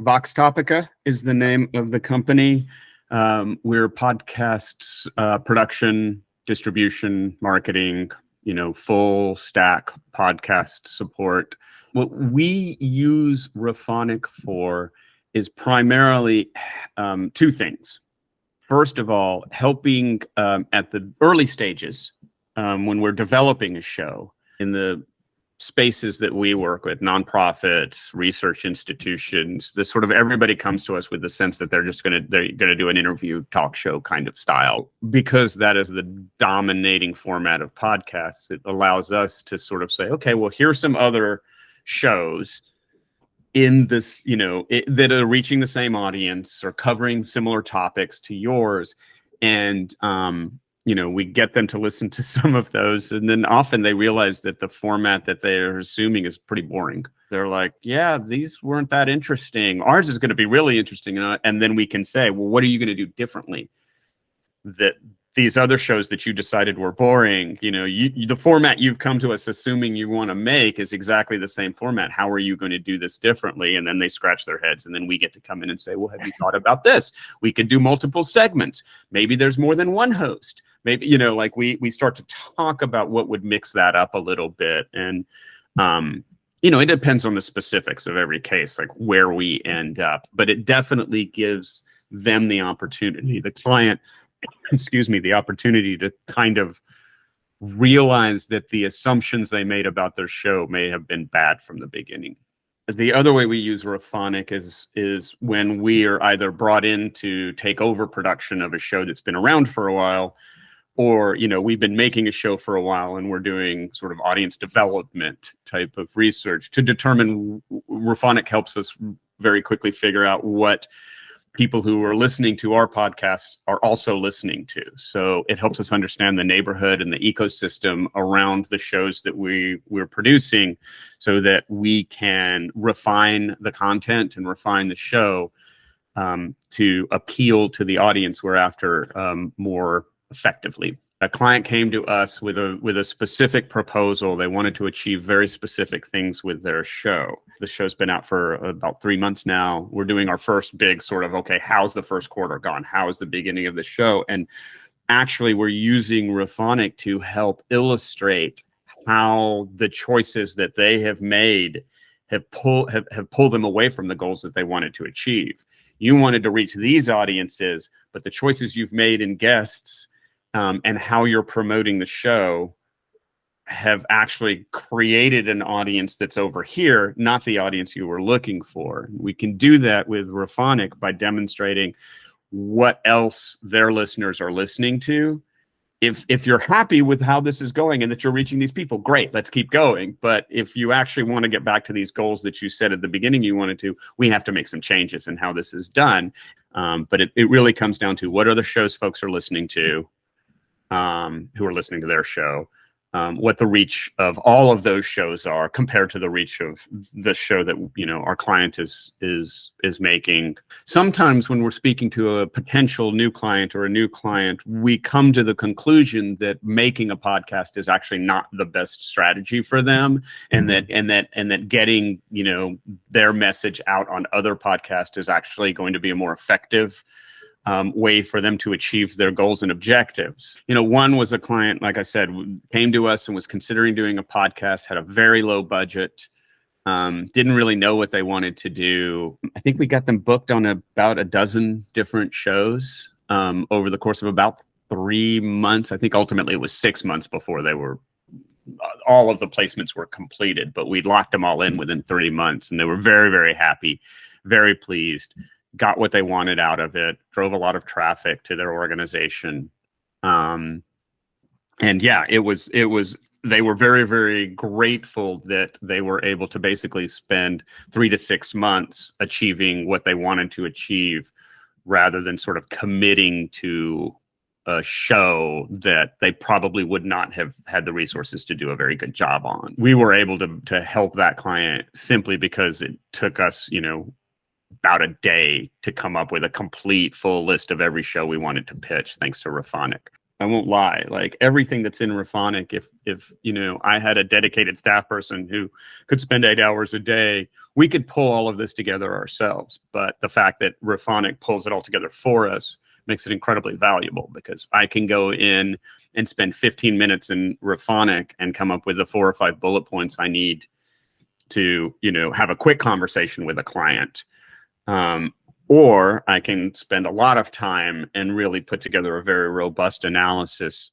Voxtopica is the name of the company. We're podcasts, production, distribution, marketing, full stack podcast support. What we use Rephonic for is primarily two things. First of all, helping at the early stages when we're developing a show in the spaces that we work with, nonprofits, research institutions, the sort of everybody comes to us with the sense that they're going to do an interview talk show kind of style. Because that is the dominating format of podcasts, it allows us to sort of say, okay, well, here's some other shows in this, that are reaching the same audience or covering similar topics to yours. And, we get them to listen to some of those. And then often they realize that the format that they're assuming is pretty boring. They're like, yeah, these weren't that interesting. Ours is going to be really interesting. And then we can say, well, what are you going to do differently? That these other shows that you decided were boring, the format you've come to us assuming you want to make is exactly the same format. How are you going to do this differently? And then they scratch their heads, and then we get to come in and say, well, have you thought about this? We could do multiple segments. Maybe there's more than one host. Maybe, we start to talk about what would mix that up a little bit. And, it depends on the specifics of every case, like where we end up, but it definitely gives them the opportunity, the client, the opportunity to kind of realize that the assumptions they made about their show may have been bad from the beginning. The other way we use Rephonic is when we are either brought in to take over production of a show that's been around for a while, or, we've been making a show for a while and we're doing sort of audience development type of research to determine. Rephonic helps us very quickly figure out what people who are listening to our podcasts are also listening to. So it helps us understand the neighborhood and the ecosystem around the shows that we're producing, so that we can refine the content and refine the show to appeal to the audience we're after more effectively. A client came to us with a specific proposal. They wanted to achieve very specific things with their show. The show's been out for about 3 months now. We're doing our first big sort of, okay, how's the first quarter gone? How is the beginning of the show? And actually, we're using Rephonic to help illustrate how the choices that they have made have pulled them away from the goals that they wanted to achieve. You wanted to reach these audiences, but the choices you've made in guests and how you're promoting the show have actually created an audience that's over here, not the audience you were looking for. We can do that with Rephonic by demonstrating what else their listeners are listening to. If you're happy with how this is going and that you're reaching these people, great, let's keep going. But if you actually want to get back to these goals that you said at the beginning you wanted to, we have to make some changes in how this is done. But it really comes down to what are the shows folks are listening to, who are listening to their show, what the reach of all of those shows are compared to the reach of the show that our client is making. Sometimes when we're speaking to a potential new client or a new client, we come to the conclusion that making a podcast is actually not the best strategy for them, and that getting their message out on other podcasts is actually going to be a more effective way for them to achieve their goals and objectives. One was a client, like I said, came to us and was considering doing a podcast, had a very low budget, didn't really know what they wanted to do. I think we got them booked on about a dozen different shows over the course of about 3 months. I think ultimately it was 6 months before all of the placements were completed, but we locked them all in within 3 months, and they were very, very happy, very pleased. Got what they wanted out of it, drove a lot of traffic to their organization. And yeah, it was, they were very, very grateful that they were able to basically spend 3 to 6 months achieving what they wanted to achieve, rather than sort of committing to a show that they probably would not have had the resources to do a very good job on. We were able to help that client simply because it took us, about a day to come up with a complete full list of every show we wanted to pitch, thanks to Rephonic. I won't lie. Like everything that's in Rephonic, if I had a dedicated staff person who could spend 8 hours a day, we could pull all of this together ourselves. But the fact that Rephonic pulls it all together for us makes it incredibly valuable, because I can go in and spend 15 minutes in Rephonic and come up with the 4 or 5 bullet points I need to, have a quick conversation with a client. Or I can spend a lot of time and really put together a very robust analysis